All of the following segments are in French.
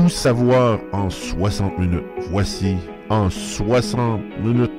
Tout savoir en 60 minutes. Voici en 60 minutes.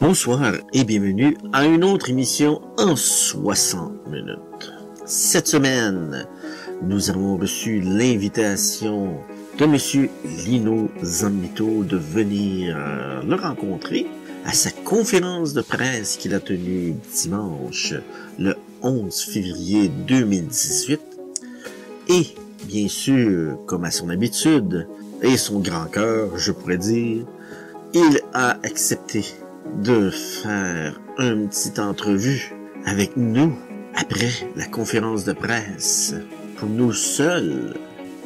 Bonsoir et bienvenue à une autre émission en 60 minutes. Cette semaine, nous avons reçu l'invitation de Monsieur Lino Zambito de venir le rencontrer à sa conférence de presse qu'il a tenue dimanche, le 11 février 2018. Et, bien sûr, comme à son habitude, et son grand cœur, je pourrais dire, il a accepté de faire une petite entrevue avec nous après la conférence de presse. Pour nous seuls,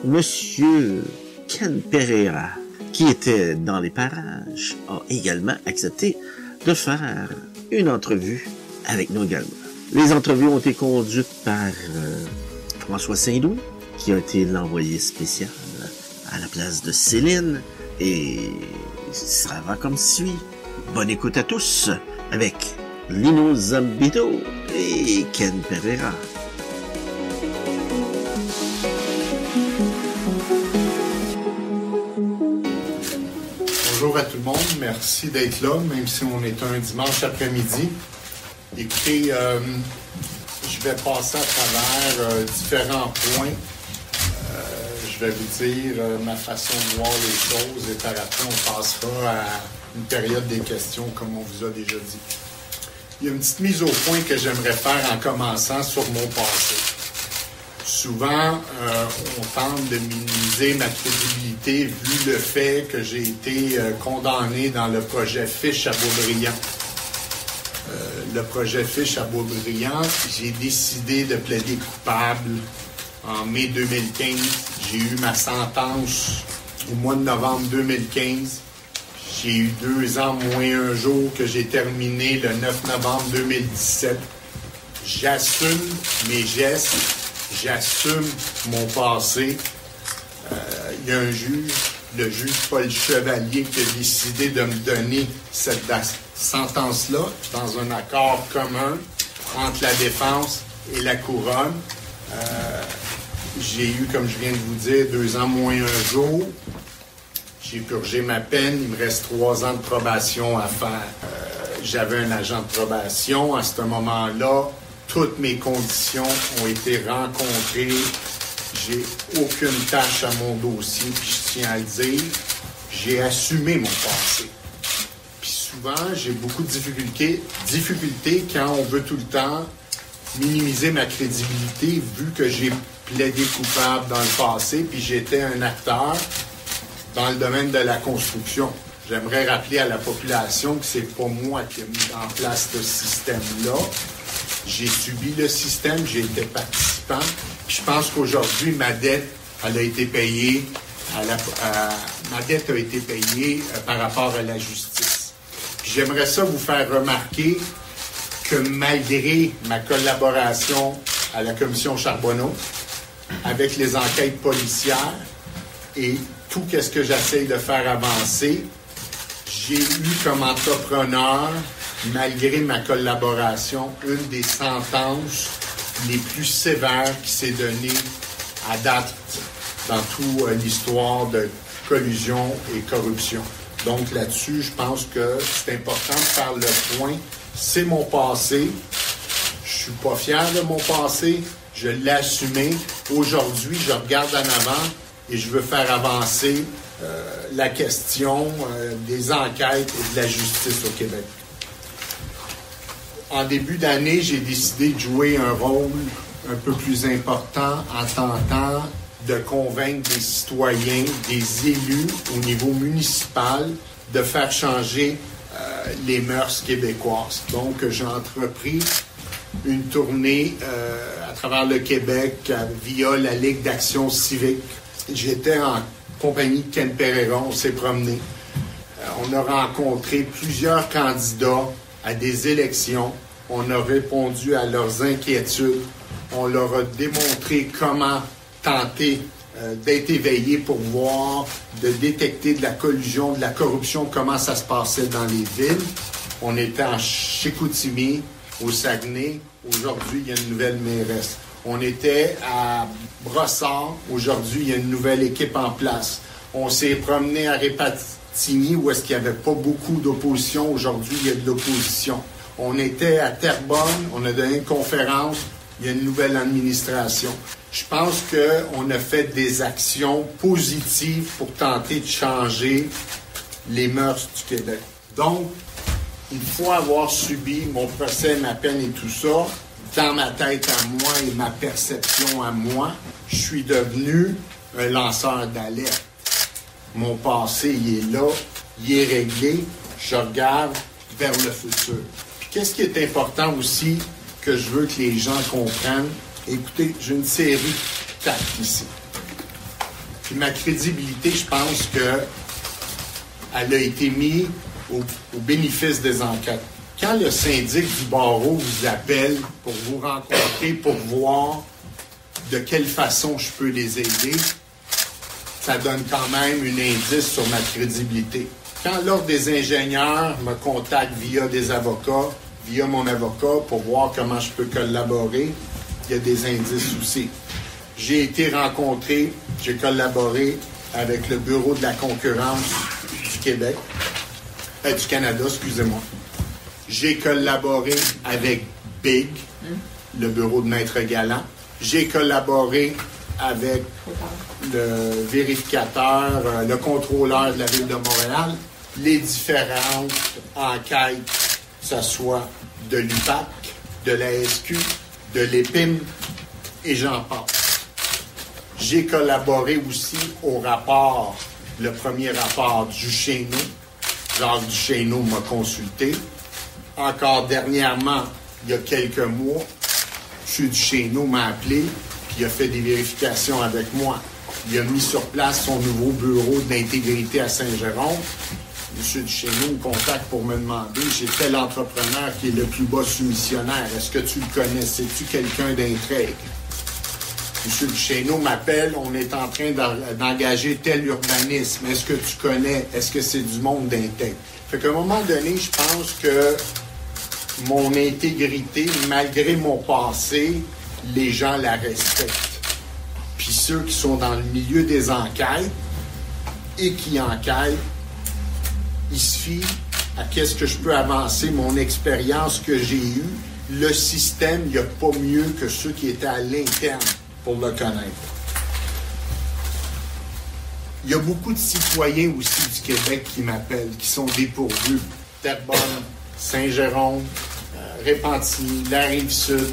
Monsieur Ken Pereira, qui était dans les parages, a également accepté de faire une entrevue avec nous également. Les entrevues ont été conduites par François Saint-Louis, qui a été l'envoyé spécial à la place de Céline, et ça va comme suit. Bonne écoute à tous avec Lino Zambito et Ken Pereira. Bonjour à tout le monde, merci d'être là, même si on est un dimanche après-midi. Écoutez, je vais passer à travers différents points. Je vais vous dire ma façon de voir les choses et par après on passera à une période des questions comme on vous a déjà dit. Il y a une petite mise au point que j'aimerais faire en commençant sur mon passé. Souvent, on tente de minimiser ma crédibilité vu le fait que j'ai été condamné dans le projet Fiche à Beaubriand. Le projet Fiche à Beaubriand, j'ai décidé de plaider coupable en mai 2015. J'ai eu ma sentence au mois de novembre 2015. J'ai eu 2 ans moins un jour que j'ai terminé le 9 novembre 2017. J'assume mes gestes, j'assume mon passé. Il y a un juge, le juge Paul Chevalier, qui a décidé de me donner cette sentence-là dans un accord commun entre la défense et la couronne. J'ai eu, comme je viens de vous dire, 2 ans moins un jour. J'ai purgé ma peine. Il me reste 3 ans de probation à faire. J'avais un agent de probation. À ce moment-là, toutes mes conditions ont été rencontrées. J'ai aucune tâche à mon dossier, puis je tiens à le dire. J'ai assumé mon passé. Puis souvent, j'ai beaucoup de difficultés quand on veut tout le temps minimiser ma crédibilité, vu que j'ai plaidé coupable dans le passé, puis j'étais un acteur dans le domaine de la construction. J'aimerais rappeler à la population que c'est pas moi qui ai mis en place ce système-là. J'ai subi le système, j'ai été participant. Puis je pense qu'aujourd'hui, ma dette, elle a été payée. Ma dette a été payée par rapport à la justice. Puis j'aimerais ça vous faire remarquer que malgré ma collaboration à la commission Charbonneau, avec les enquêtes policières et tout ce que j'essaye de faire avancer, j'ai eu comme entrepreneur, malgré ma collaboration, une des sentences les plus sévères qui s'est donnée à date dans toute l'histoire de collusion et corruption. Donc là-dessus, je pense que c'est important de faire le point. C'est mon passé. Je suis pas fier de mon passé. Je l'ai assumé. Aujourd'hui, je regarde en avant et je veux faire avancer la question des enquêtes et de la justice au Québec. En début d'année, j'ai décidé de jouer un rôle un peu plus important en tentant de convaincre des citoyens, des élus au niveau municipal de faire changer les mœurs québécoises. Donc, j'ai entrepris une tournée à travers le Québec via la Ligue d'action civique. J'étais en compagnie de Ken Pereira, on s'est promené. On a rencontré plusieurs candidats à des élections. On a répondu à leurs inquiétudes. On leur a démontré comment tenter d'être éveillé pour voir, de détecter de la collusion, de la corruption, comment ça se passait dans les villes. On était en Chicoutimi, au Saguenay. Aujourd'hui, il y a une nouvelle mairesse. On était à Brossard. Aujourd'hui, il y a une nouvelle équipe en place. On s'est promené à Répatigny, où est-ce qu'il n'y avait pas beaucoup d'opposition. Aujourd'hui, il y a de l'opposition. On était à Terrebonne. On a donné une conférence. Il y a une nouvelle administration. Je pense qu'on a fait des actions positives pour tenter de changer les mœurs du Québec. Donc, il faut avoir subi mon procès, ma peine et tout ça, dans ma tête à moi et ma perception à moi, je suis devenu un lanceur d'alerte. Mon passé, il est là, il est réglé, je regarde vers le futur. Puis qu'est-ce qui est important aussi que je veux que les gens comprennent? Écoutez, j'ai une série de 4 ici. Puis ma crédibilité, je pense qu'elle a été mise au bénéfice des enquêtes. Quand le syndic du barreau vous appelle pour vous rencontrer, pour voir de quelle façon je peux les aider, ça donne quand même un indice sur ma crédibilité. Quand l'Ordre des ingénieurs me contacte via des avocats, via mon avocat, pour voir comment je peux collaborer, il y a des indices aussi. J'ai été rencontré, j'ai collaboré avec le Bureau de la concurrence du Québec, du Canada, excusez-moi. J'ai collaboré avec BIG, le bureau de Maître Galland. J'ai collaboré avec le vérificateur, le contrôleur de la Ville de Montréal. Les différentes enquêtes, que ce soit de l'UPAC, de la SQ, de l'EPIM, et j'en passe. J'ai collaboré aussi au rapport, le premier rapport du Duchesneau. Jacques Duchesneau m'a consulté. Encore dernièrement, il y a quelques mois, M. Duchesneau m'a appelé, puis il a fait des vérifications avec moi. Il a mis sur place son nouveau bureau d'intégrité à Saint-Jérôme. M. Duchesneau me contacte pour me demander, j'ai tel entrepreneur qui est le plus bas soumissionnaire. Est-ce que tu le connais? C'est-tu quelqu'un d'intègre? M. Duchesneau m'appelle, on est en train d'engager tel urbanisme. Est-ce que tu connais? Est-ce que c'est du monde d'intègre? Fait qu'à un moment donné, je pense que mon intégrité, malgré mon passé, les gens la respectent. Puis ceux qui sont dans le milieu des enquêtes et qui enquêtent, il se fie à qu'est-ce que je peux avancer, mon expérience que j'ai eue. Le système, il n'y a pas mieux que ceux qui étaient à l'interne pour le connaître. Il y a beaucoup de citoyens aussi du Québec qui m'appellent, qui sont dépourvus. Terrebonne, Saint-Jérôme, Repentigny, la Rive-Sud,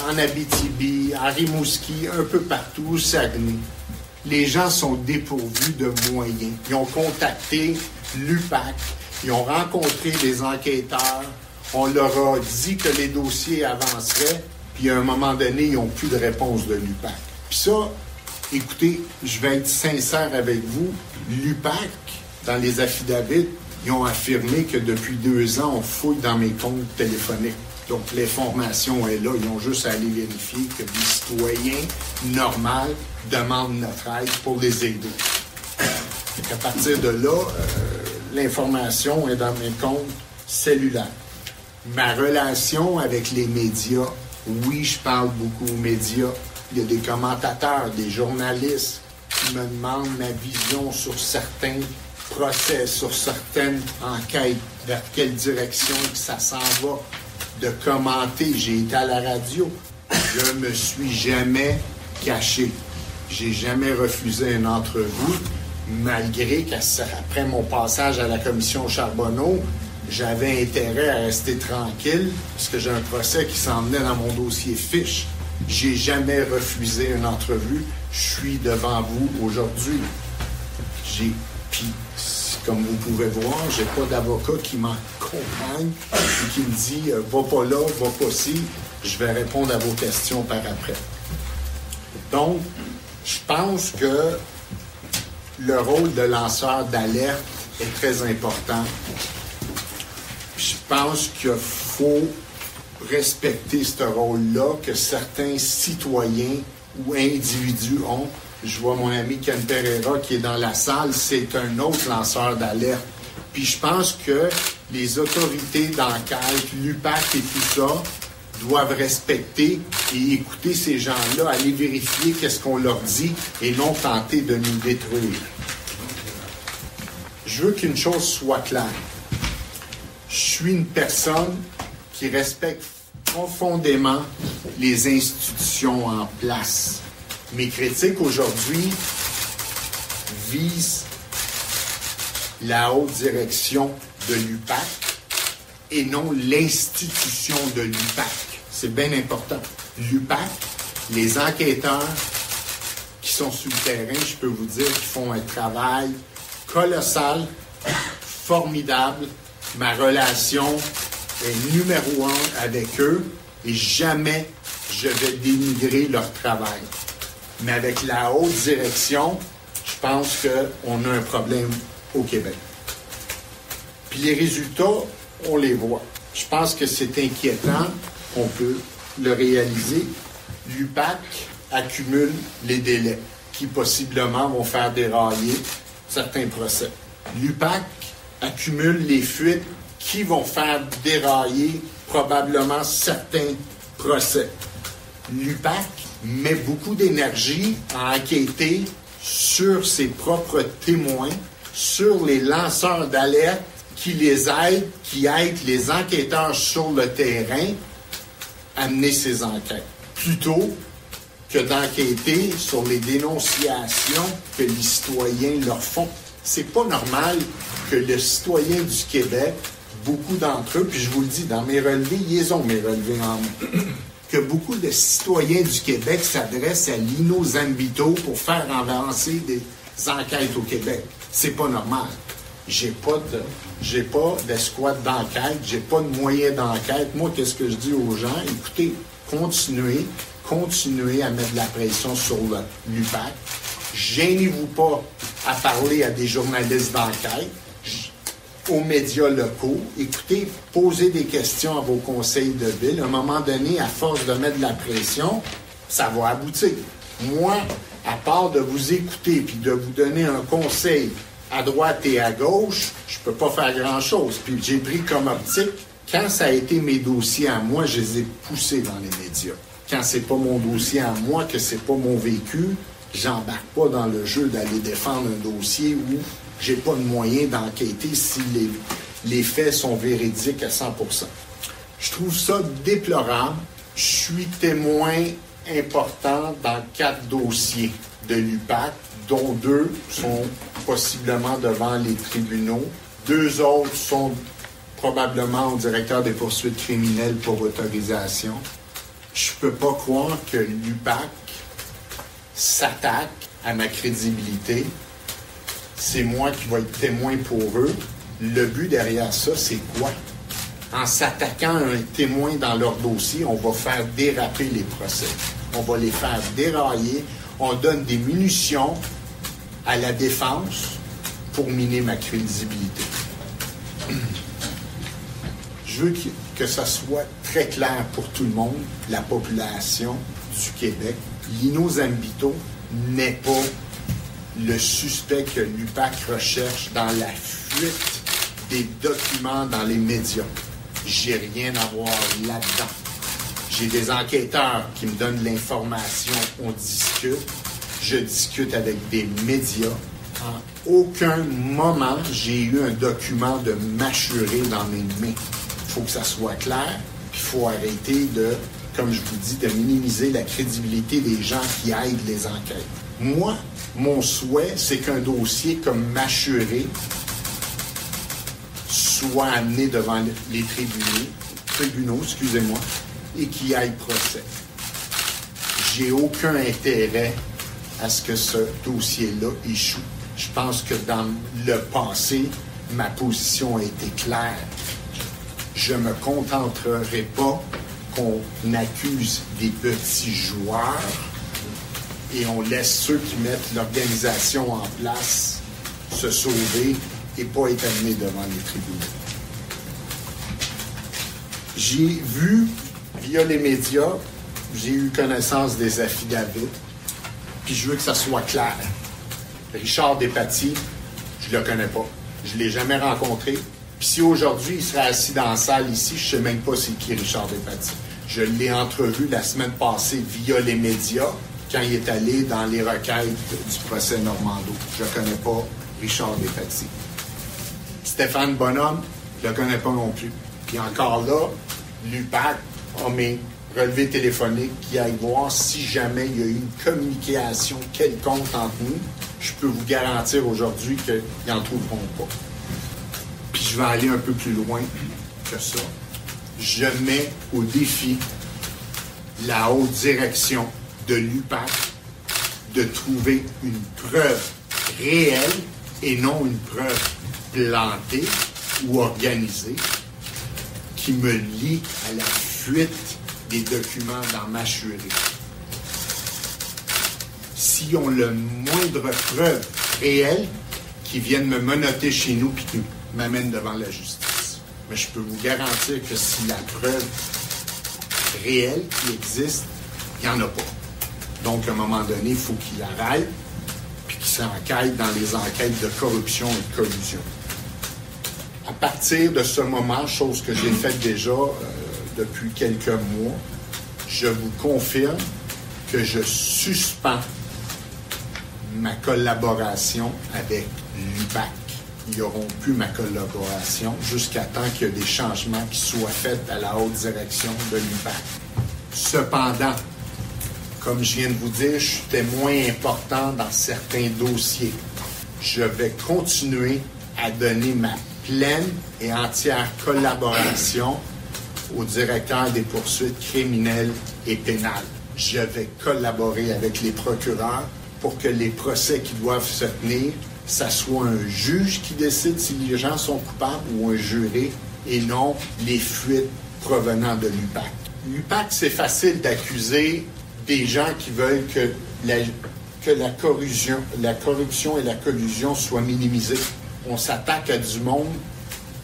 en Abitibi, à Rimouski, un peu partout, au Saguenay. Les gens sont dépourvus de moyens. Ils ont contacté l'UPAC, ils ont rencontré des enquêteurs, on leur a dit que les dossiers avanceraient, puis à un moment donné, ils n'ont plus de réponse de l'UPAC. Puis ça, écoutez, je vais être sincère avec vous, l'UPAC, dans les affidavits, ils ont affirmé que depuis 2 ans, on fouille dans mes comptes téléphoniques. Donc, l'information est là. Ils ont juste à aller vérifier que les citoyens normaux demandent notre aide pour les aider. À partir de là, l'information est dans mes comptes cellulaires. Ma relation avec les médias, oui, je parle beaucoup aux médias. Il y a des commentateurs, des journalistes qui me demandent ma vision sur certains procès, sur certaines enquêtes, vers quelle direction que ça s'en va, de commenter. J'ai été à la radio. Je me suis jamais caché. J'ai jamais refusé une entrevue, malgré qu'après mon passage à la commission Charbonneau, j'avais intérêt à rester tranquille, parce que j'ai un procès qui s'en venait dans mon dossier fiche. J'ai jamais refusé une entrevue. Je suis devant vous aujourd'hui. Puis, comme vous pouvez voir, j'ai pas d'avocat qui m'accompagne et qui me dit « va pas là, va pas ci ». Je vais répondre à vos questions par après. Donc, je pense que le rôle de lanceur d'alerte est très important. Je pense qu'il faut respecter ce rôle-là que certains citoyens ou individus ont. Je vois mon ami Ken Pereira qui est dans la salle, c'est un autre lanceur d'alerte. Puis je pense que les autorités d'enquête, l'UPAC et tout ça, doivent respecter et écouter ces gens-là, aller vérifier qu'est-ce qu'on leur dit et non tenter de nous détruire. Je veux qu'une chose soit claire. Je suis une personne qui respecte profondément les institutions en place. Mes critiques aujourd'hui visent la haute direction de l'UPAC et non l'institution de l'UPAC. C'est bien important. L'UPAC, les enquêteurs qui sont sur le terrain, je peux vous dire qu'ils font un travail colossal, formidable. Ma relation est numéro 1 avec eux et jamais je vais dénigrer leur travail. Mais avec la haute direction, je pense qu'on a un problème au Québec. Puis les résultats, on les voit. Je pense que c'est inquiétant, on peut le réaliser. L'UPAC accumule les délais qui possiblement vont faire dérailler certains procès. L'UPAC accumule les fuites qui vont faire dérailler probablement certains procès. L'UPAC met beaucoup d'énergie à enquêter sur ses propres témoins, sur les lanceurs d'alerte qui les aident, qui aident les enquêteurs sur le terrain à mener ces enquêtes, plutôt que d'enquêter sur les dénonciations que les citoyens leur font. C'est pas normal que le citoyen du Québec, beaucoup d'entre eux, puis je vous le dis, dans mes relevés, ils ont mes relevés en main, que beaucoup de citoyens du Québec s'adressent à Lino Zambito pour faire avancer des enquêtes au Québec. C'est pas normal. J'ai pas d'escouade d'enquête, j'ai pas de moyens d'enquête. Moi, qu'est-ce que je dis aux gens? Écoutez, continuez à mettre de la pression sur l'UPAC. Gênez-vous pas à parler à des journalistes d'enquête, aux médias locaux. Écoutez, posez des questions à vos conseils de ville. À un moment donné, à force de mettre de la pression, ça va aboutir. Moi, à part de vous écouter puis de vous donner un conseil à droite et à gauche, je peux pas faire grand-chose. Puis j'ai pris comme optique, quand ça a été mes dossiers à moi, je les ai poussés dans les médias. Quand c'est pas mon dossier à moi, que c'est pas mon vécu, j'embarque pas dans le jeu d'aller défendre un dossier où j'ai pas de moyen d'enquêter si les faits sont véridiques à 100%. Je trouve ça déplorable. Je suis témoin important dans 4 dossiers de l'UPAC, dont 2 sont possiblement devant les tribunaux. 2 autres sont probablement au directeur des poursuites criminelles pour autorisation. Je peux pas croire que l'UPAC s'attaque à ma crédibilité. C'est moi qui vais être témoin pour eux. Le but derrière ça, c'est quoi? En s'attaquant à un témoin dans leur dossier, on va faire déraper les procès. On va les faire dérailler. On donne des munitions à la défense pour miner ma crédibilité. Je veux que ça soit très clair pour tout le monde, la population du Québec. Lino Zambito n'est pas le suspect que l'UPAC recherche dans la fuite des documents dans les médias. J'ai rien à voir là-dedans. J'ai des enquêteurs qui me donnent l'information, on discute. Je discute avec des médias En aucun moment, j'ai eu un document de mâchuré dans mes mains. Il faut que ça soit clair, puis il faut arrêter de, comme je vous dis, de minimiser la crédibilité des gens qui aident les enquêtes. Moi, mon souhait, c'est qu'un dossier comme mâchuré soit amené devant les tribunaux, excusez-moi, et qu'il aille procès. J'ai aucun intérêt à ce que ce dossier-là échoue. Je pense que dans le passé, ma position a été claire. Je ne me contenterai pas qu'on accuse des petits joueurs et on laisse ceux qui mettent l'organisation en place se sauver et pas être amenés devant les tribunaux. J'ai vu, via les médias, j'ai eu connaissance des affidavits, puis je veux que ça soit clair. Richard Despatie, je le connais pas. Je l'ai jamais rencontré. Puis si aujourd'hui, il serait assis dans la salle ici, je sais même pas c'est qui Richard Despatie. Je l'ai entrevu la semaine passée via les médias, quand il est allé dans les requêtes du procès Normando. Je connais pas Richard Despatie. Stéphane Bonhomme, je le connais pas non plus. Puis encore là, l'UPAC a mes relevés téléphoniques qui aillent voir si jamais il y a eu une communication quelconque entre nous. Je peux vous garantir aujourd'hui qu'ils n'en trouveront pas. Puis je vais aller un peu plus loin que ça. Je mets au défi la haute direction de l'UPAC de trouver une preuve réelle et non une preuve plantée ou organisée qui me lie à la fuite des documents dans Mâchuré. S'ils ont le moindre preuve réelle, qui viennent me menotter chez nous et qui m'amènent devant la justice. Mais je peux vous garantir que si la preuve réelle qui existe, il n'y en a pas. Donc, à un moment donné, il faut qu'il arrête puis qu'il s'enquête dans les enquêtes de corruption et de collusion. À partir de ce moment, chose que j'ai faite déjà depuis quelques mois, je vous confirme que je suspends ma collaboration avec l'UPAC. Ils n'auront plus ma collaboration jusqu'à temps qu'il y ait des changements qui soient faits à la haute direction de l'UPAC. Cependant, comme je viens de vous dire, je suis témoin important dans certains dossiers. Je vais continuer à donner ma pleine et entière collaboration au directeur des poursuites criminelles et pénales. Je vais collaborer avec les procureurs pour que les procès qui doivent se tenir, ça soit un juge qui décide si les gens sont coupables ou un juré et non les fuites provenant de l'UPAC. L'UPAC, c'est facile d'accuser des gens qui veulent que la corruption et la collusion soient minimisées. On s'attaque à du monde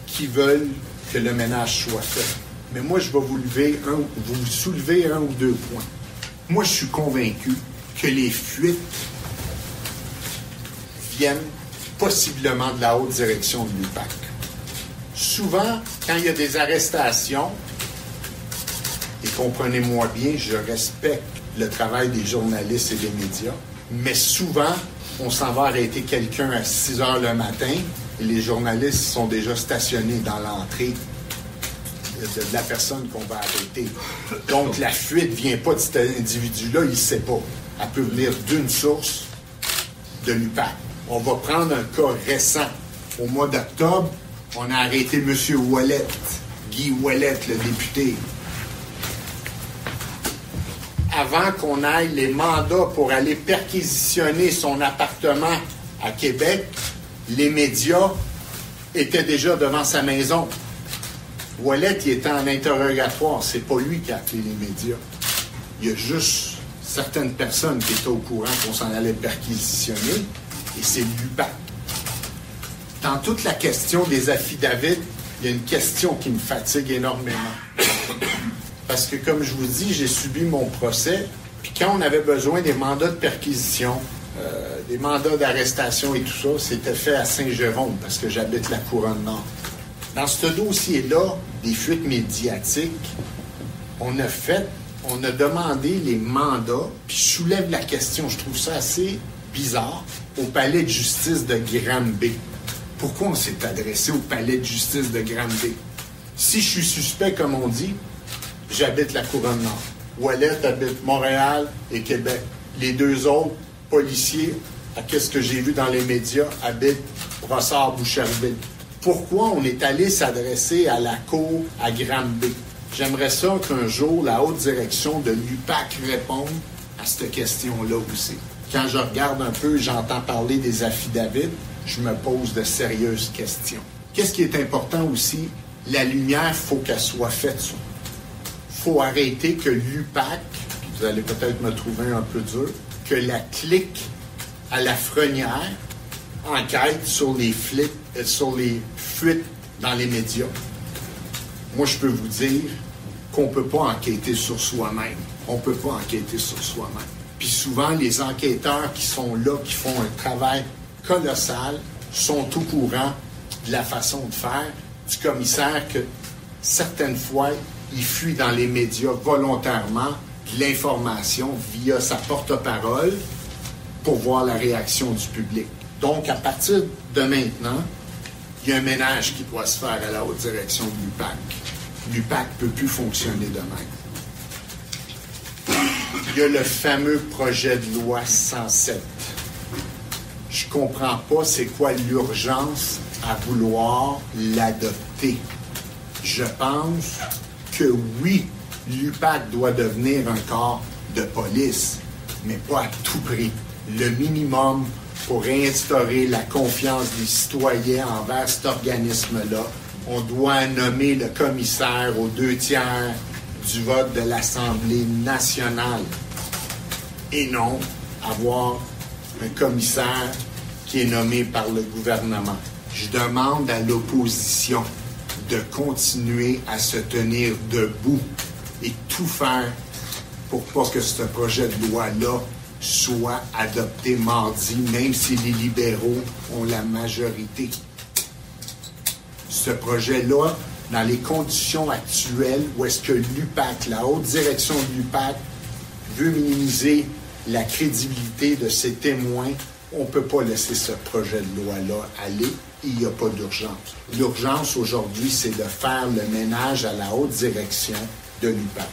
qui veulent que le ménage soit fait. Mais moi, je vais vous soulever un ou deux points. Moi, je suis convaincu que les fuites viennent possiblement de la haute direction de l'UPAC. Souvent, quand il y a des arrestations, et comprenez-moi bien, je respecte le travail des journalistes et des médias, mais souvent, on s'en va arrêter quelqu'un à 6 heures le matin et les journalistes sont déjà stationnés dans l'entrée de la personne qu'on va arrêter. Donc, la fuite ne vient pas de cet individu-là, il ne sait pas. Elle peut venir d'une source de l'UPAC. On va prendre un cas récent. Au mois d'octobre, on a arrêté M. Ouellet, Guy Ouellet, le député. Avant qu'on aille les mandats pour aller perquisitionner son appartement à Québec, les médias étaient déjà devant sa maison. Ouellet, il était en interrogatoire. C'est pas lui qui a appelé les médias. Il y a juste certaines personnes qui étaient au courant qu'on s'en allait perquisitionner, et c'est l'UPAC. Dans toute la question des affidavits, il y a une question qui me fatigue énormément. Parce que, comme je vous dis, j'ai subi mon procès, puis quand on avait besoin des mandats de perquisition, des mandats d'arrestation et tout ça, c'était fait à Saint-Jérôme, parce que j'habite la Couronne-Nord. Dans ce dossier-là, des fuites médiatiques, on a demandé les mandats, puis je soulève la question, je trouve ça assez bizarre au palais de justice de Granby. Pourquoi on s'est adressé au palais de justice de Granby? Si je suis suspect, comme on dit, j'habite la Couronne-Nord. Ouellette habite Montréal et Québec. Les deux autres policiers, à qu'est-ce que j'ai vu dans les médias, habitent Brossard-Boucherville. Pourquoi on est allé s'adresser à la cour à Granby? J'aimerais ça qu'un jour, la haute direction de l'UPAC réponde à cette question-là aussi. Quand je regarde un peu, j'entends parler des affidavits, je me pose de sérieuses questions. Qu'est-ce qui est important aussi? La lumière, il faut qu'elle soit faite sur. Il faut arrêter que l'UPAC, puis vous allez peut-être me trouver un peu dur, que la clique à Lafrenière enquête sur les fuites dans les médias. Moi, je peux vous dire qu'on ne peut pas enquêter sur soi-même. On ne peut pas enquêter sur soi-même. Puis souvent, les enquêteurs qui sont là, qui font un travail colossal, sont au courant de la façon de faire du commissaire que certaines fois, il fuit dans les médias volontairement de l'information via sa porte-parole pour voir la réaction du public. Donc, à partir de maintenant, il y a un ménage qui doit se faire à la haute direction de l'UPAC. L'UPAC ne peut plus fonctionner de même. Il y a le fameux projet de loi 107. Je ne comprends pas c'est quoi l'urgence à vouloir l'adopter. Je pense que oui, l'UPAC doit devenir un corps de police, mais pas à tout prix. Le minimum pour réinstaurer la confiance des citoyens envers cet organisme-là, on doit nommer le commissaire aux 2/3 du vote de l'Assemblée nationale et non avoir un commissaire qui est nommé par le gouvernement. Je demande à l'opposition de continuer à se tenir debout et tout faire pour pas que ce projet de loi-là soit adopté mardi, même si les libéraux ont la majorité. Ce projet-là, dans les conditions actuelles, où est-ce que l'UPAC, la haute direction de l'UPAC, veut minimiser la crédibilité de ses témoins, on ne peut pas laisser ce projet de loi-là aller. Il n'y a pas d'urgence. L'urgence aujourd'hui, c'est de faire le ménage à la haute direction de l'UPAC.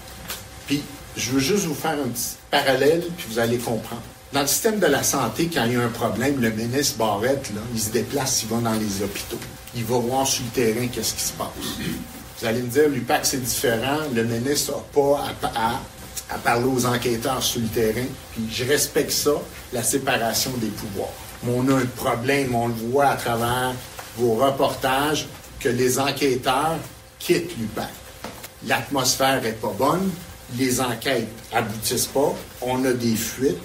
Puis, je veux juste vous faire un petit parallèle, puis vous allez comprendre. Dans le système de la santé, quand il y a un problème, le ministre Barrette, là, il se déplace, il va dans les hôpitaux. Il va voir sur le terrain qu'est-ce qui se passe. Vous allez me dire, l'UPAC, c'est différent. Le ministre n'a pas à parler aux enquêteurs sur le terrain. Puis je respecte ça, la séparation des pouvoirs. Mais on a un problème, on le voit à travers vos reportages, que les enquêteurs quittent l'UPAC. L'atmosphère n'est pas bonne, les enquêtes aboutissent pas, on a des fuites.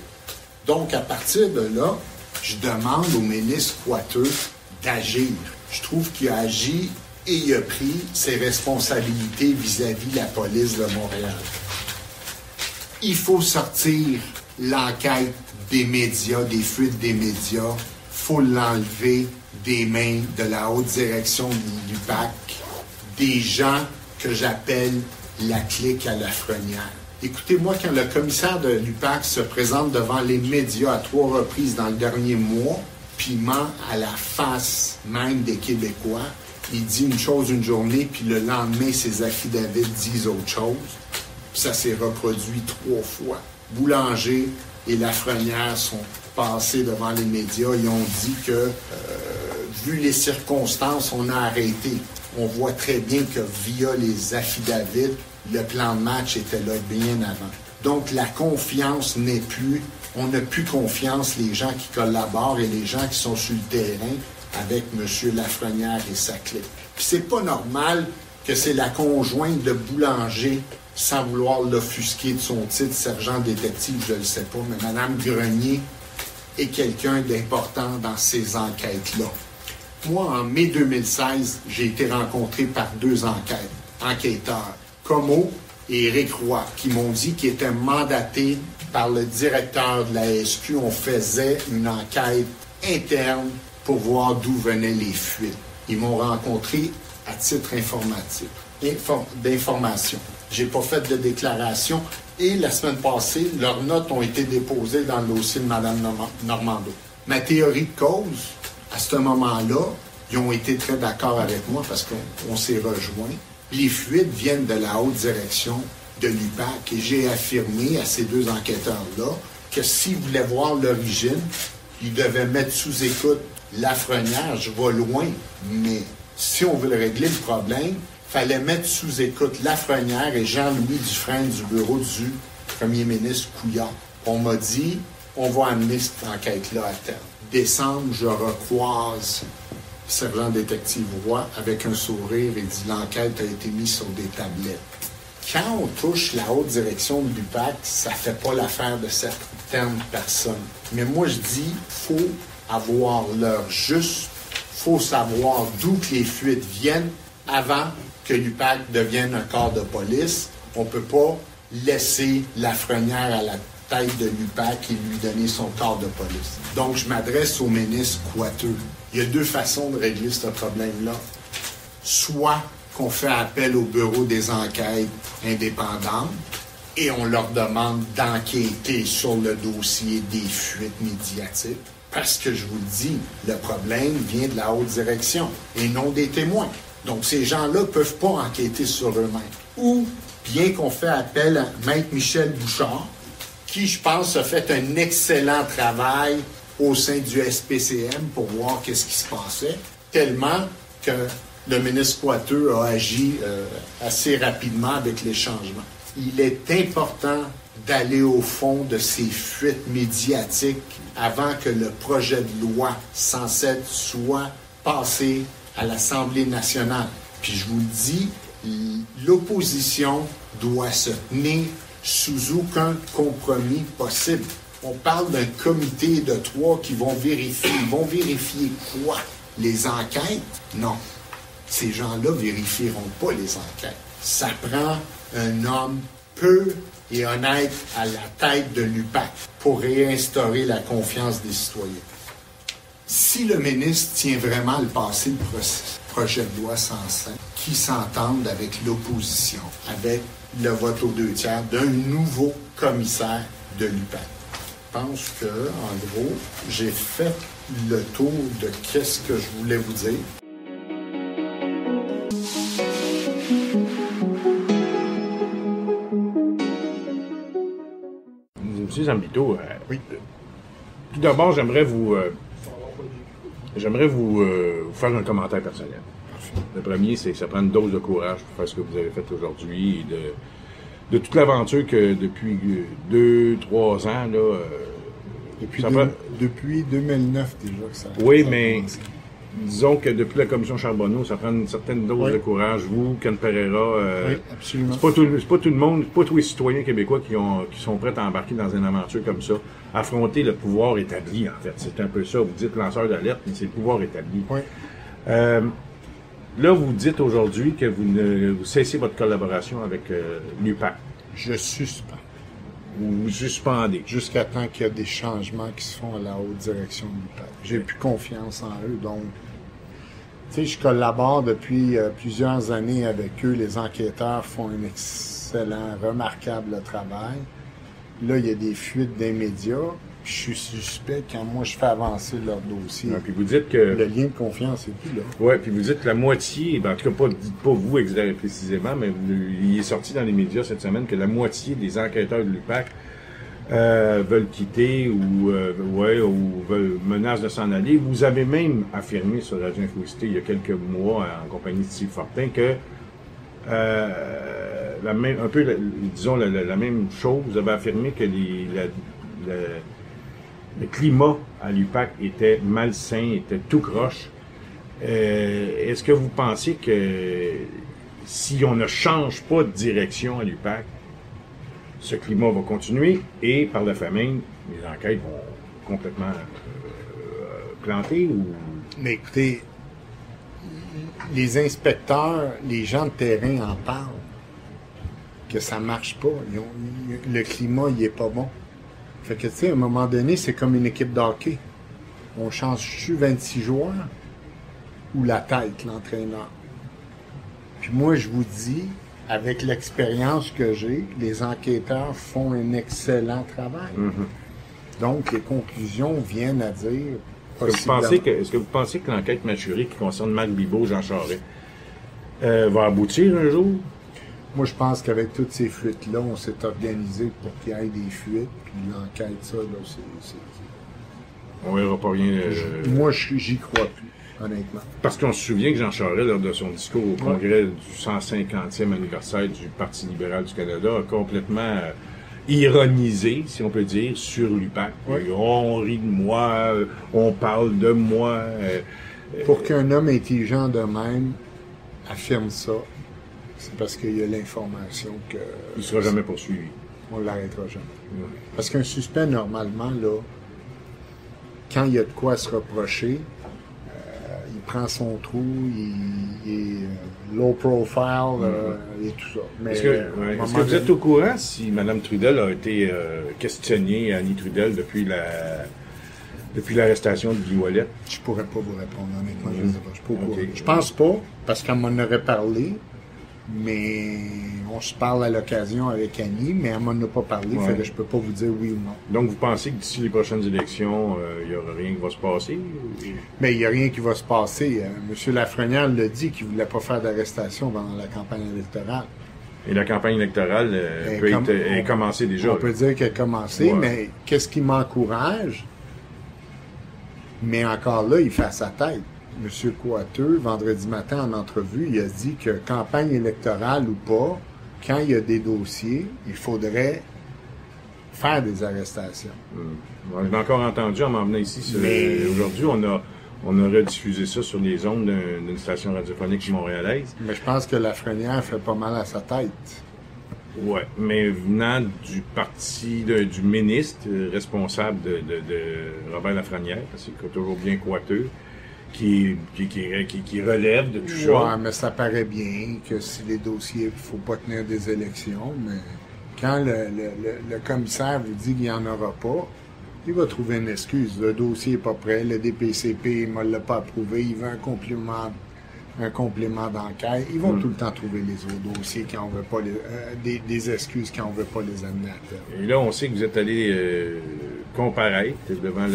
Donc, à partir de là, je demande au ministre Coiteux d'agir. Je trouve qu'il a agi et il a pris ses responsabilités vis-à-vis de la police de Montréal. Il faut sortir l'enquête des médias, des fuites des médias. Il faut l'enlever des mains de la haute direction de l'UPAC, des gens que j'appelle la clique à Lafrenière. Écoutez-moi, quand le commissaire de l'UPAC se présente devant les médias à 3 reprises dans le dernier mois, puis ment à la face même des Québécois, il dit une chose une journée, puis le lendemain, ses affidavits disent autre chose. Puis ça s'est reproduit 3 fois. Boulanger et Lafrenière sont passés devant les médias. Ils ont dit que, vu les circonstances, on a arrêté. On voit très bien que via les affidavits, le plan de match était là bien avant. Donc, la confiance n'est plus... On n'a plus confiance, les gens qui collaborent et les gens qui sont sur le terrain avec M. Lafrenière et sa clique. Puis c'est pas normal que c'est la conjointe de Boulanger, sans vouloir l'offusquer de son titre, sergent détective, je ne le sais pas, mais Mme Grenier est quelqu'un d'important dans ces enquêtes-là. Moi, en mai 2016, j'ai été rencontré par 2 enquêteurs, Como et Éric Roy, qui m'ont dit qu'ils étaient mandatés par le directeur de la SQ. On faisait une enquête interne pour voir d'où venaient les fuites. Ils m'ont rencontré à titre d'information. J'ai pas fait de déclaration Et la semaine passée, leurs notes ont été déposées dans le dossier de Mme Normando. Ma théorie de cause, à ce moment-là, ils ont été très d'accord avec moi parce qu'on s'est rejoints. Les fuites viennent de la haute direction de l'UPAC et j'ai affirmé à ces deux enquêteurs-là que s'ils voulaient voir l'origine, ils devaient mettre sous écoute Lafrenière. Je vais loin, mais si on veut régler le problème, il fallait mettre sous écoute Lafrenière et Jean-Louis Dufresne du bureau du premier ministre Couillard. On m'a dit, on va amener cette enquête-là à terme. Décembre, je recroise le sergent détective Roy avec un sourire et dit l'enquête a été mise sur des tablettes. Quand on touche la haute direction de l'UPAC, ça fait pas l'affaire de certaines personnes. Mais moi, je dis, faut avoir l'heure juste, faut savoir d'où que les fuites viennent avant que l'UPAC devienne un corps de police. On peut pas laisser Lafrenière à la tête de l'UPAC et lui donner son corps de police. Donc, je m'adresse au ministre Coiteux. Il y a deux façons de régler ce problème-là. Soit qu'on fait appel au bureau des enquêtes indépendantes et on leur demande d'enquêter sur le dossier des fuites médiatiques. Parce que je vous le dis, le problème vient de la haute direction et non des témoins. Donc, ces gens-là ne peuvent pas enquêter sur eux-mêmes. Ou, bien qu'on fait appel à Maître Michel Bouchard, qui, je pense, a fait un excellent travail au sein du SPCM pour voir qu'est-ce qui se passait, tellement que le ministre Coiteux a agi assez rapidement avec les changements. Il est important d'aller au fond de ces fuites médiatiques avant que le projet de loi 107 soit passé à l'Assemblée nationale. Puis je vous le dis, l'opposition doit se tenir sous aucun compromis possible. On parle d'un comité de 3 qui vont vérifier. Ils vont vérifier quoi? Les enquêtes? Non. Ces gens-là vérifieront pas les enquêtes. Ça prend un homme peu et honnête à la tête de l'UPAC pour réinstaurer la confiance des citoyens. Si le ministre tient vraiment à le passer, le projet de loi 105, qui s'entende avec l'opposition, avec le vote aux 2/3 d'un nouveau commissaire de l'UPAC. Je pense que, en gros, j'ai fait le tour de qu'est-ce que je voulais vous dire. M. Zambito, Oui. Tout d'abord, j'aimerais vous faire un commentaire personnel. Le premier, c'est que ça prend une dose de courage pour faire ce que vous avez fait aujourd'hui et de toute l'aventure que depuis 2-3 ans, là... Depuis 2009 déjà que ça a Oui, mais disons que depuis la commission Charbonneau, ça prend une certaine dose de courage. Vous, Ken Pereira, oui, absolument. c'est pas tout le monde, c'est pas tous les citoyens québécois qui sont prêts à embarquer dans une aventure comme ça. Affronter le pouvoir établi, en fait. C'est un peu ça. Vous dites lanceur d'alerte, mais c'est le pouvoir établi. Oui. Là, vous dites aujourd'hui que vous cessez votre collaboration avec l'UPAC. Je suspends. Vous suspendez. Jusqu'à temps qu'il y a des changements qui se font à la haute direction de l'UPAC. J'ai plus confiance en eux, donc... Tu sais, je collabore depuis plusieurs années avec eux. Les enquêteurs font un excellent, remarquable travail. Là, il y a des fuites des médias. Je suis suspect quand moi je fais avancer leur dossier. Ouais, puis vous dites que... Le lien de confiance n'est plus là. Oui, puis vous dites que la moitié, ben en tout cas pas vous précisément, mais il est sorti dans les médias cette semaine que la moitié des enquêteurs de l'UPAC veulent quitter ou menacent de s'en aller. Vous avez même affirmé sur Radio Info-Cité il y a quelques mois en compagnie de Steve Fortin que la même chose, vous avez affirmé que le climat à l'UPAC était malsain, était tout croche. Est-ce que vous pensez que si on ne change pas de direction à l'UPAC, ce climat va continuer et par la fait même, les enquêtes vont complètement planter ou... Mais écoutez, les inspecteurs, les gens de terrain en parlent, que ça marche pas. Le climat, il est pas bon. Fait que, tu sais, à un moment donné, c'est comme une équipe de hockey. On change-tu 26 joueurs ou la tête, l'entraîneur? Puis moi, je vous dis, avec l'expérience que j'ai, les enquêteurs font un excellent travail. Donc, les conclusions viennent à dire... Est-ce que vous pensez que l'enquête mâchurée qui concerne Marc Bibeau, Jean Charest, va aboutir un jour? Moi, je pense qu'avec toutes ces fuites-là, on s'est organisé pour qu'il y ait des fuites, puis l'enquête, ça, là, c'est... On verra pas rien. Moi, j'y crois plus, honnêtement. Parce qu'on se souvient que Jean Charest, lors de son discours au congrès du 150e anniversaire du Parti libéral du Canada, a complètement ironisé, si on peut dire, sur l'UPAC. On rit de moi, on parle de moi. Pour qu'un homme intelligent de même affirme ça, c'est parce qu'il y a l'information que... Il ne sera jamais poursuivi. On ne l'arrêtera jamais. Parce qu'un suspect, normalement, là, quand il y a de quoi se reprocher, il prend son trou, il est low profile et tout ça. Mais est-ce que vous êtes au courant si Mme Trudel a été questionnée, Annie Trudel, depuis l'arrestation de Guy Ouellet? Je pourrais pas vous répondre, honnêtement. Je ne sais pas. Je suis pas au courant. Je pense pas, parce qu'elle m'en aurait parlé, mais on se parle à l'occasion avec Annie, mais elle m'en a pas parlé, fait que je peux pas vous dire oui ou non. Donc, vous pensez que d'ici les prochaines élections, il y aura rien qui va se passer? Mais il n'y a rien qui va se passer. M. Lafrenière l'a dit qu'il voulait pas faire d'arrestation pendant la campagne électorale. Et la campagne électorale est commencée déjà. On peut dire qu'elle a commencé, mais qu'est-ce qui m'encourage? Mais encore là, il fait à sa tête. M. Coiteux, vendredi matin, en entrevue, il a dit que campagne électorale ou pas, quand il y a des dossiers, il faudrait faire des arrestations. Je l'ai encore entendu en m'en venant ici. Aujourd'hui, on a rediffusé ça sur les ondes d'une station radiophonique montréalaise. Mais je pense que Lafrenière fait pas mal à sa tête. Ouais, mais venant du parti du ministre responsable de Robert Lafrenière, parce qu'il est toujours bien Coiteux, qui relève de tout ça. Ouais, mais ça paraît bien que si les dossiers, il faut pas tenir des élections, mais quand le commissaire vous dit qu'il n'y en aura pas, il va trouver une excuse. Le dossier n'est pas prêt, le DPCP ne l'a pas approuvé, il veut un complément d'enquête. Ils vont tout le temps trouver les autres dossiers quand on veut pas des excuses quand on veut pas les amener à terme. Et là, on sait que vous êtes allé comparaître devant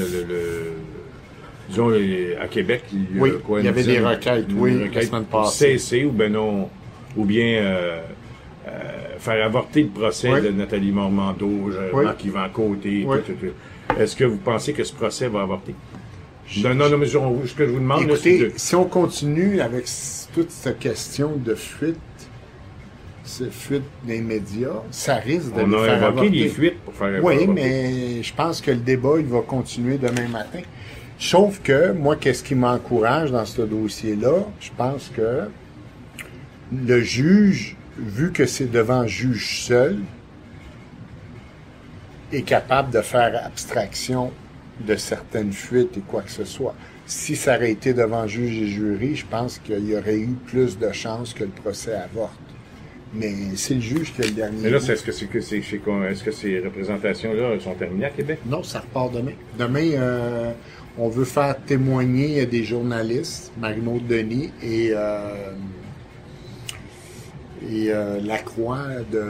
disons, à Québec, il y avait des requêtes, la semaine passée. Cesser ou bien faire avorter le procès de Nathalie Normando, Marc-Yvan Côté, tout. Est-ce que vous pensez que ce procès va avorter? Non, mais ce que je vous demande... Écoutez, si on continue avec toute cette question de fuite des médias, ça risque de les faire avorter. On a invoqué les fuites pour faire avorter. Oui, mais je pense que le débat, il va continuer demain matin. Sauf que, moi, qu'est-ce qui m'encourage dans ce dossier-là? Je pense que le juge, vu que c'est devant juge seul, est capable de faire abstraction de certaines fuites et quoi que ce soit. Si ça aurait été devant juge et jury, je pense qu'il y aurait eu plus de chances que le procès avorte. Mais c'est le juge qui a le dernier mot. Mais là, est-ce que ces représentations-là sont terminées à Québec? Non, ça repart demain. Demain, on veut faire témoigner des journalistes, Marie-Maude Denis et Lacroix de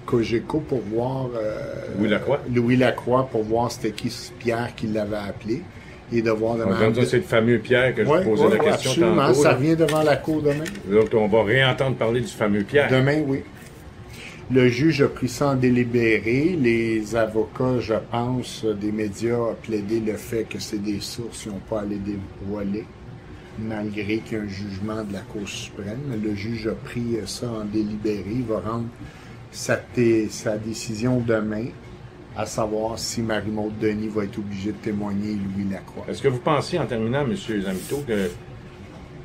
Cogeco pour voir... Louis Lacroix pour voir c'était qui Pierre qui l'avait appelé. Et de voir c'est le fameux Pierre que je posais la question absolument, tantôt. Ça revient devant la cour demain. Donc, on va réentendre parler du fameux Pierre. Demain, oui. Le juge a pris ça en délibéré. Les avocats, je pense, des médias ont plaidé le fait que c'est des sources qui n'ont pas à les dévoiler, malgré qu'il y a un jugement de la Cour suprême. Le juge a pris ça en délibéré. Il va rendre sa décision demain, à savoir si Marie-Maude Denis va être obligée de témoigner Louis Lacroix. Est-ce que vous pensez, en terminant, M. Zamito, que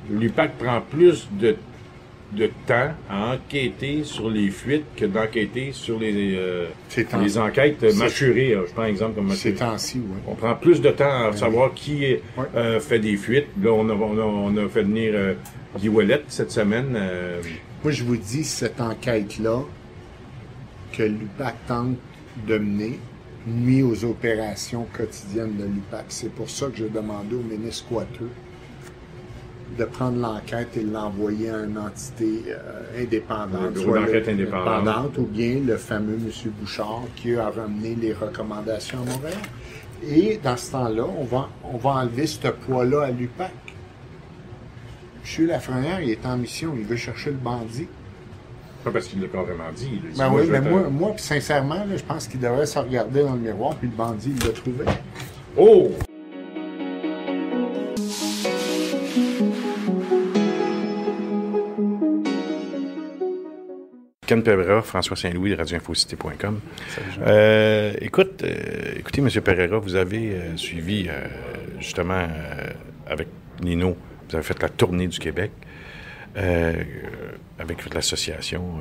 l'UPAC prend plus de temps à enquêter sur les fuites que d'enquêter sur les enquêtes mâchurées? Je prends un exemple comme mâchurées. Ces temps-ci, oui. On prend plus de temps à savoir qui fait des fuites. Là, on a fait venir Guy Ouellet cette semaine. Moi, je vous dis, cette enquête-là, que l'UPAC tente de mener, nuit aux opérations quotidiennes de l'UPAC. C'est pour ça que j'ai demandé au ministre Coiteux de prendre l'enquête et de l'envoyer à une entité indépendante, Un bureau d'enquête indépendante. ou bien le fameux M. Bouchard qui a ramené les recommandations à Montréal. Et dans ce temps-là, on va enlever ce poids-là à l'UPAC. M. Lafrenière, il est en mission, il veut chercher le bandit. Pas parce qu'il l'a carrément dit. Il a dit, Ben oui, mais moi puis sincèrement, là, je pense qu'il devrait se regarder dans le miroir, puis le bandit, il l'a trouvé. Oh! Ken Pereira, François Saint-Louis de radioinfocité.com. Écoutez, M. Pereira, vous avez suivi justement avec Lino, vous avez fait la tournée du Québec avec l'association.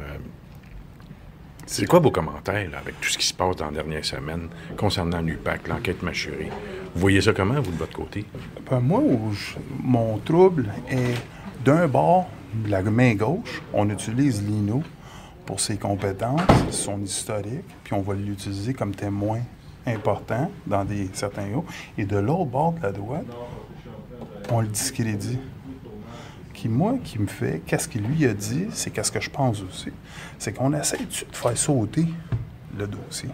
C'est quoi vos commentaires là, avec tout ce qui se passe dans la dernière semaine concernant l'UPAC, l'enquête mâchurée? Vous voyez ça comment, vous, de votre côté? Ben moi, mon trouble est d'un bord, de la main gauche, on utilise Lino pour ses compétences, son historique, puis on va l'utiliser comme témoin important dans certains cas. Et de l'autre bord de la droite, on le discrédite. Qui me fait, qu'est-ce qu'il lui a dit, c'est qu'est-ce que je pense aussi, c'est qu'on essaie de faire sauter le dossier.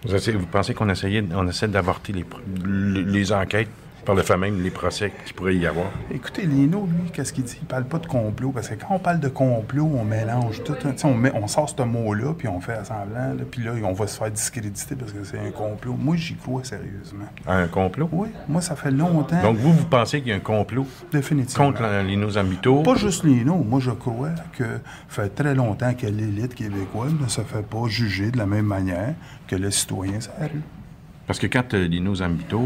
Vous pensez qu'on essaie d'avorter les enquêtes, par le fait même les procès qu'il pourrait y avoir? Écoutez, Lino, lui, qu'est-ce qu'il dit? Il parle pas de complot, parce que quand on parle de complot, on mélange tout. On sort ce mot-là, puis on fait semblant, puis là, on va se faire discréditer parce que c'est un complot. Moi, j'y crois sérieusement. Un complot? Oui, moi, ça fait longtemps. Donc, vous pensez qu'il y a un complot? Définitivement. Contre Lino Zambito? Pas juste Lino. Moi, je crois que fait très longtemps que l'élite québécoise ne se fait pas juger de la même manière que le citoyen sur la rue. Parce que quand Lino Zambito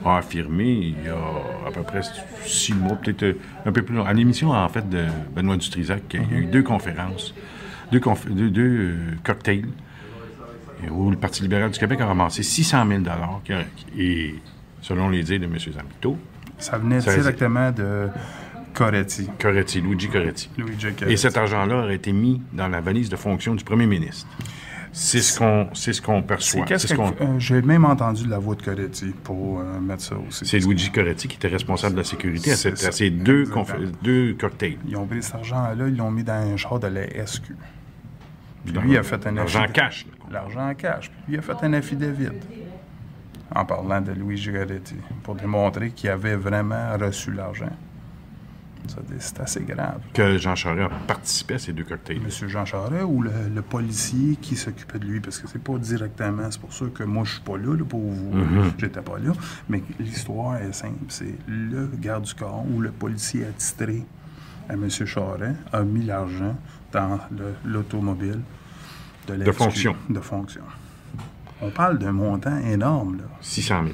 a affirmé, il y a à peu près 6 mois, peut-être un peu plus long, à l'émission, en fait, de Benoît Dutrisac, il y a eu 2 conférences, deux cocktails, où le Parti libéral du Québec a ramassé 600 000 $, et selon les dires de M. Zambito... Ça venait directement de Coretti. Luigi Coretti. Et cet argent-là aurait été mis dans la valise de fonction du premier ministre. C'est ce qu'on perçoit. J'ai même entendu la voix de Coretti pour mettre ça aussi. C'est Luigi Coretti qui était responsable de la sécurité à ces deux cocktails. Ils ont pris cet argent-là, ils l'ont mis dans un char de la SQ. Puis lui, il a fait un l'argent cash. L'argent cash. Puis lui, il a fait un affidavit en parlant de Luigi Coretti pour démontrer qu'il avait vraiment reçu l'argent. C'est assez grave. Que Jean Charest a participé à ces 2 cocktails. Monsieur Jean Charest ou le policier qui s'occupait de lui, parce que c'est pas directement, c'est pour ça que moi je suis pas là pour vous, j'étais pas là, mais l'histoire est simple, c'est le garde du corps ou le policier attitré à Monsieur Charest a mis l'argent dans l'automobile de fonction. De fonction. On parle d'un montant énorme, là. 600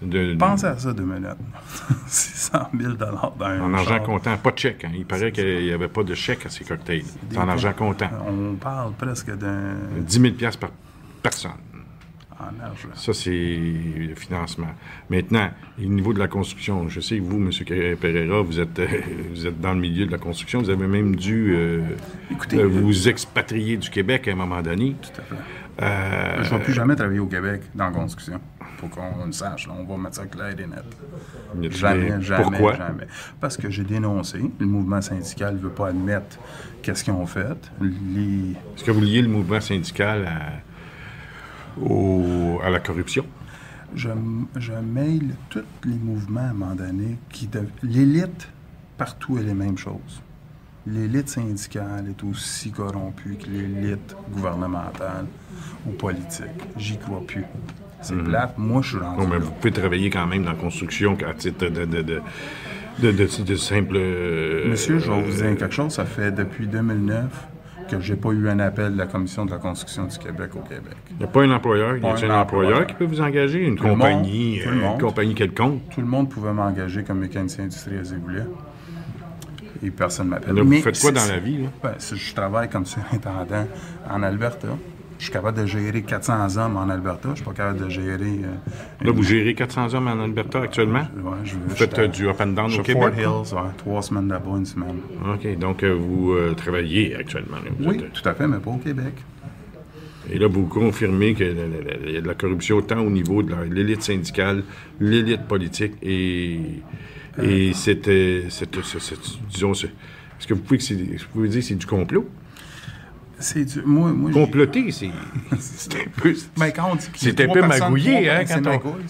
000 Pensez à ça 2 minutes. 600 000 dans un en argent comptant, pas de chèque. Hein. Il paraît qu'il n'y avait pas de chèque à ces cocktails. C'est en argent comptant. On parle presque d'un... 10 000 par personne. En argent. Ça, c'est le financement. Maintenant, au niveau de la construction, je sais que vous, M. Pereira, vous êtes dans le milieu de la construction. Vous avez même dû vous expatrier du Québec à un moment donné. Tout à fait. Je ne vais plus jamais travailler au Québec dans la construction. Il faut qu'on le sache. Là. On va mettre ça clair et net. Jamais. Pourquoi? Jamais. Parce que j'ai dénoncé. Le mouvement syndical ne veut pas admettre qu'est-ce qu'ils ont fait. Est-ce que vous liez le mouvement syndical à la corruption? Je mêle tous les mouvements à un moment donné. L'élite, partout, est les mêmes choses. L'élite syndicale est aussi corrompue que l'élite gouvernementale ou politique. J'y crois plus. C'est plate. Moi, je suis rendu mais là. vous pouvez travailler quand même dans la construction à titre de simple... Monsieur, je vais vous dire quelque chose. Ça fait depuis 2009 que j'ai pas eu un appel de la Commission de la construction du Québec au Québec. Il n'y a pas un employeur? Il y a un employeur qui peut vous engager? Une compagnie quelconque? Tout le monde pouvait m'engager comme mécanicien industriel s'il voulait. Et personne ne m'appelle. Vous faites quoi dans la vie? Là? Ben, je travaille comme surintendant en Alberta. Je suis capable de gérer 400 hommes en Alberta. Je suis pas capable de gérer... Là, vous gérez 400 hommes en Alberta actuellement? Ouais, vous faites du up and down au Québec? Fort Hills, 3 semaines là-bas, une semaine. OK, donc vous travaillez actuellement. Là, tout à fait, mais pas au Québec. Et là, vous confirmez qu'il y a de la corruption autant au niveau de l'élite syndicale, l'élite politique et Et c'était disons, est-ce que vous pouvez dire que c'est du complot? C'est du... Moi, Comploter, c'est un peu... Mais quand on dit c'est un peu magouillé, hein, quand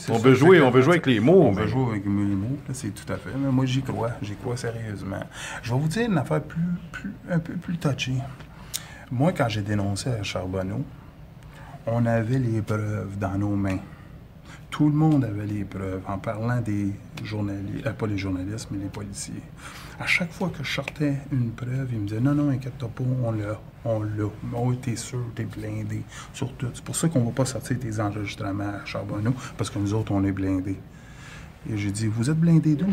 on veut jouer avec les mots. On veut jouer avec les mots, c'est tout à fait. Mais moi, j'y crois sérieusement. Je vais vous dire une affaire un peu plus touchée. Moi, quand j'ai dénoncé à Charbonneau, on avait les preuves dans nos mains. Tout le monde avait les preuves en parlant des journalistes, pas les journalistes, mais les policiers. À chaque fois que je sortais une preuve, ils me disaient « Non, inquiète-toi pas, on l'a. Oh, t'es sûr, t'es blindé. » Sur tout. C'est pour ça qu'on ne va pas sortir tes enregistrements à Charbonneau, parce que nous autres, on est blindés. Et j'ai dit « Vous êtes blindés d'où? »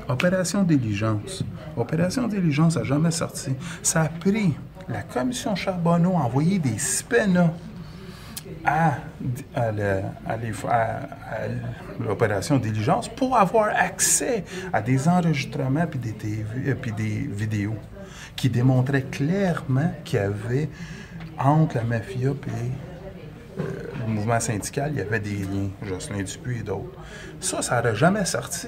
Opération Diligence. Opération Diligence n'a jamais sorti. Ça a pris la commission Charbonneau a envoyé des spénas à l'opération Diligence pour avoir accès à des enregistrements puis des vidéos qui démontraient clairement qu'il y avait entre la mafia et le mouvement syndical, il y avait des liens, Jocelyn Dupuis et d'autres. Ça n'aurait jamais sorti.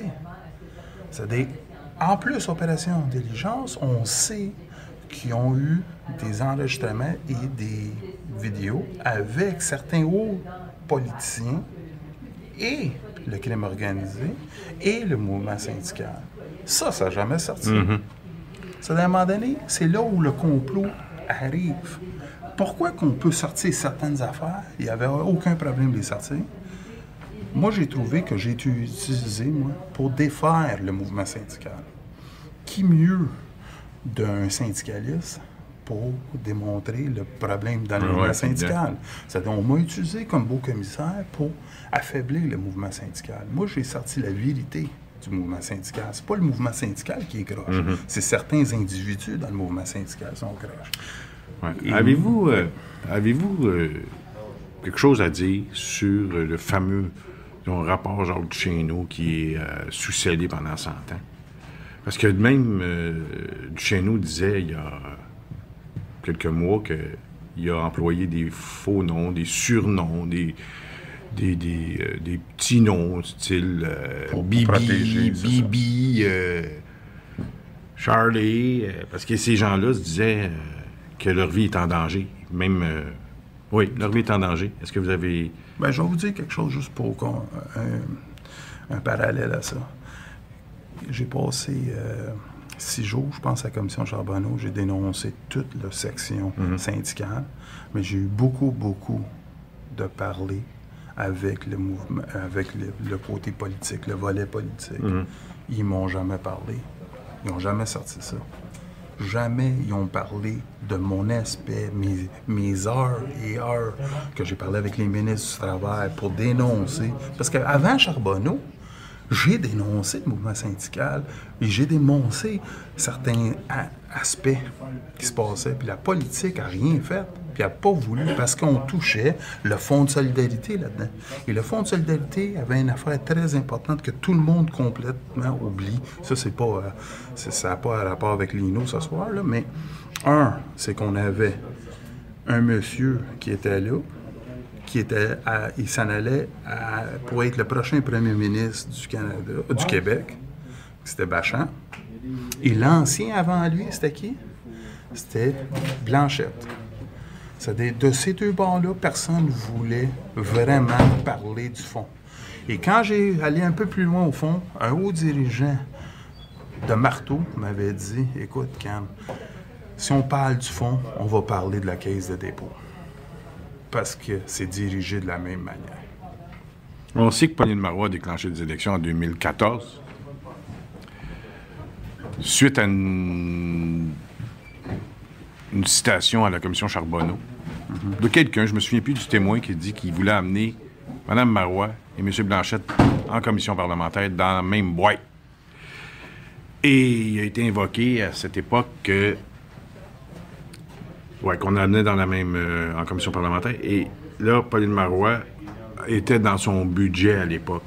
En plus, opération Diligence, on sait qu'ils ont eu des enregistrements et des vidéos avec certains hauts politiciens et le crime organisé et le mouvement syndical. Ça n'a jamais sorti. Mm-hmm. Ça, à un moment donné, c'est là où le complot arrive. Pourquoi qu'on peut sortir certaines affaires? Il n'y avait aucun problème de les sortir. Moi, j'ai trouvé que j'ai été utilisé, pour défaire le mouvement syndical. Qui mieux d'un syndicaliste pour démontrer le problème dans le mouvement syndical? On m'a utilisé comme beau commissaire pour affaiblir le mouvement syndical. Moi, j'ai sorti la vérité du mouvement syndical. C'est pas le mouvement syndical qui est croche. Mm-hmm. C'est certains individus dans le mouvement syndical qui sont croches. Ouais. Avez-vous quelque chose à dire sur le fameux rapport Jacques Duchesneau qui est sous-scellé pendant 100 ans? Parce que même Duchesneau disait il y a quelques mois qu'il a employé des faux noms, des surnoms, des petits noms, style Bibi, Charlie, parce que ces gens-là se disaient que leur vie est en danger. Même, leur vie est en danger. Est-ce que vous avez... Bien, je vais vous dire quelque chose juste pour un parallèle à ça. J'ai passé 6 jours, je pense, à la commission Charbonneau. J'ai dénoncé toute la section syndicale, mais j'ai eu beaucoup de parler avec le mouvement, avec le côté politique, le volet politique. Mm-hmm. Ils m'ont jamais parlé. Ils n'ont jamais sorti ça. Jamais ils ont parlé de mon aspect, mes heures et heures que j'ai parlé avec les ministres du Travail pour dénoncer. Parce qu'avant Charbonneau, j'ai dénoncé le mouvement syndical et j'ai dénoncé certains aspects qui se passaient. Puis la politique n'a rien fait. Puis elle n'a pas voulu parce qu'on touchait le Fonds de solidarité là-dedans. Et le Fonds de solidarité avait une affaire très importante que tout le monde complètement oublie. Ça, ça n'a pas rapport avec Lino ce soir, là, mais c'est qu'on avait un monsieur qui était là, il s'en allait pour être le prochain premier ministre du Québec. C'était Bachand. Et l'ancien avant lui, c'était qui? C'était Blanchette. De ces deux bords-là, personne ne voulait vraiment parler du fond. Et quand j'ai allé un peu plus loin au fond, un haut dirigeant de Marteau m'avait dit « Écoute, Cam, si on parle du fond, on va parler de la caisse de dépôt. » Parce que c'est dirigé de la même manière. On sait que Pauline Marois a déclenché des élections en 2014 suite à une citation à la commission Charbonneau de quelqu'un, je ne me souviens plus du témoin, qui dit qu'il voulait amener Mme Marois et M. Blanchette en commission parlementaire dans la même boîte. Et il a été invoqué à cette époque qu'on amenait dans la même en commission parlementaire. Et là, Pauline Marois était dans son budget à l'époque.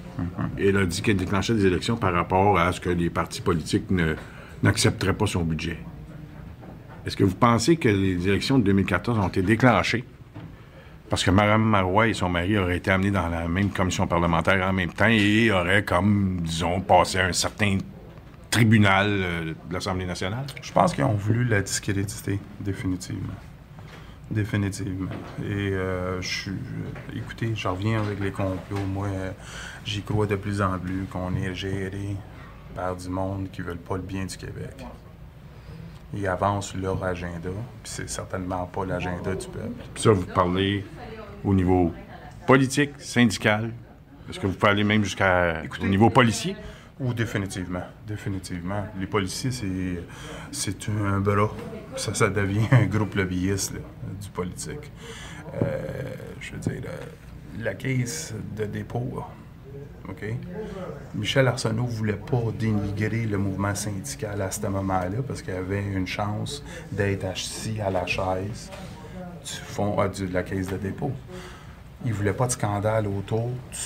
Et elle a dit qu'elle déclenchait des élections par rapport à ce que les partis politiques n'accepteraient pas son budget. Est-ce que vous pensez que les élections de 2014 ont été déclenchées parce que Mme Marois et son mari auraient été amenés dans la même commission parlementaire en même temps et auraient, comme, disons, passé un certain tribunal de l'Assemblée nationale? Je pense qu'ils ont voulu la discréditer, définitivement. Définitivement. Et écoutez, je reviens avec les complots. Moi, j'y crois de plus en plus qu'on est géré par du monde qui ne veulent pas le bien du Québec. Ils avancent leur agenda, puis c'est certainement pas l'agenda du peuple. Puis ça, vous parlez au niveau politique, syndical. Est-ce que vous parlez même au niveau policier? Ou définitivement. Définitivement. Les policiers, c'est un bras. Ça devient un groupe lobbyiste là, du politique. Je veux dire, la caisse de dépôt, là, OK? Michel Arsenault ne voulait pas dénigrer le mouvement syndical à ce moment-là parce qu'il avait une chance d'être assis à la chaise de la caisse de dépôt. Il ne voulait pas de scandale autour de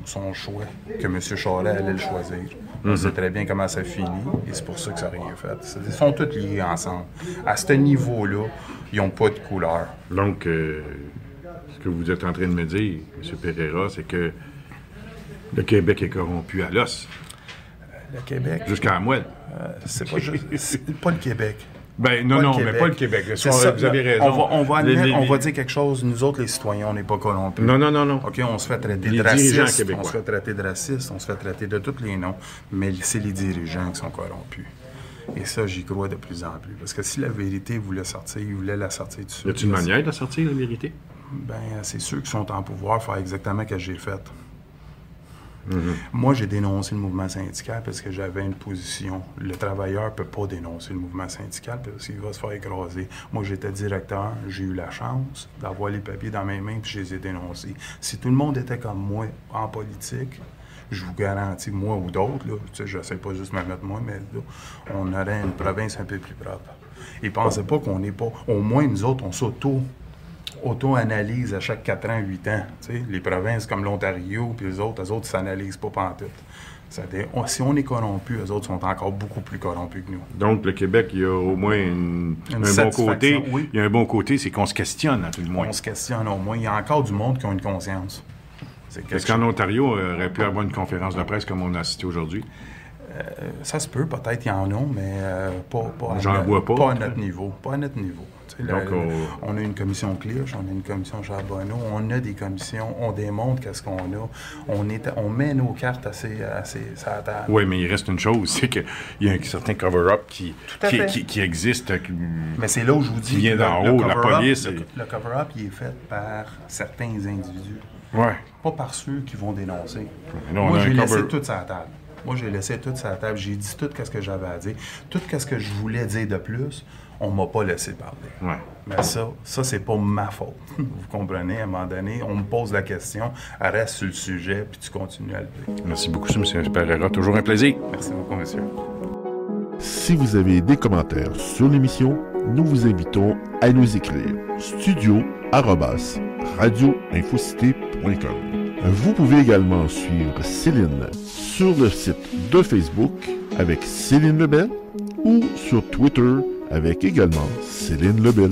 son choix, que M. Charest allait le choisir. On sait très bien comment ça finit, et c'est pour ça que ça n'a rien fait. Ils sont tous liés ensemble. À ce niveau-là, ils n'ont pas de couleur. Donc, ce que vous êtes en train de me dire, M. Pereira, c'est que le Québec est corrompu à l'os. Le Québec? Jusqu'à la moelle. C'est pas juste... C'est pas le Québec. Ben non, mais pas le Québec. Vous avez raison. On va dire quelque chose. Nous autres, les citoyens, on n'est pas corrompus. Non. OK, on se fait traiter de raciste, on se fait traiter de raciste, on se fait traiter de tous les noms, mais c'est les dirigeants qui sont corrompus. Et ça, j'y crois de plus en plus. Parce que si la vérité voulait sortir, ils voulaient la sortir tout de suite. Y a-t-il une manière de sortir la vérité? Ben, c'est ceux qui sont en pouvoir faire exactement ce que j'ai fait. Moi, j'ai dénoncé le mouvement syndical parce que j'avais une position. Le travailleur ne peut pas dénoncer le mouvement syndical parce qu'il va se faire écraser. Moi, j'étais directeur, j'ai eu la chance d'avoir les papiers dans mes mains puis je les ai dénoncés. Si tout le monde était comme moi en politique, je vous garantis, moi ou d'autres, là, tu sais, je ne sais pas juste me mettre moi, mais là, on aurait une province un peu plus propre. Et pensez pas qu'on n'est pas... Au moins, nous autres, on auto-analyse à chaque 4 ans, 8 ans. T'sais. Les provinces comme l'Ontario puis les autres s'analysent pas pantoute. Si on est corrompu, eux autres sont encore beaucoup plus corrompus que nous. Donc, le Québec, il y a au moins un bon côté. Oui. Il y a un bon côté, c'est qu'on se questionne, à tout le moins. On se questionne au moins. Il y a encore du monde qui ont une conscience. Est-ce qu'en Ontario, on aurait pu avoir une conférence de presse comme on a assisté aujourd'hui? Ça se peut, peut-être il y en a, mais pas à notre niveau. Pas à notre niveau. Donc, on a une commission Clich, on a une commission Charbonneau, on a des commissions, on démontre qu'est-ce qu'on a. On met nos cartes assez sur la table. Oui, mais il reste une chose, c'est qu'il y a un certain cover-up qui existe. Mais c'est là où je vous dis qui vient d'en haut, la police. Le cover-up, il est fait par certains individus. Ouais. Pas par ceux qui vont dénoncer. Non, moi, j'ai laissé tout sur la table. J'ai dit tout ce que j'avais à dire. Tout ce que je voulais dire de plus, on m'a pas laissé parler. Ouais. Mais ça c'est pas ma faute. Vous comprenez, à un moment donné, on me pose la question, reste sur le sujet, puis tu continues à le dire. Merci beaucoup, M. Pereira. Toujours un plaisir. Merci beaucoup, monsieur. Si vous avez des commentaires sur l'émission, nous vous invitons à nous écrire studio@radioinfocité.com. Vous pouvez également suivre Céline sur le site de Facebook avec Céline Lebel ou sur Twitter avec également Céline Lebel.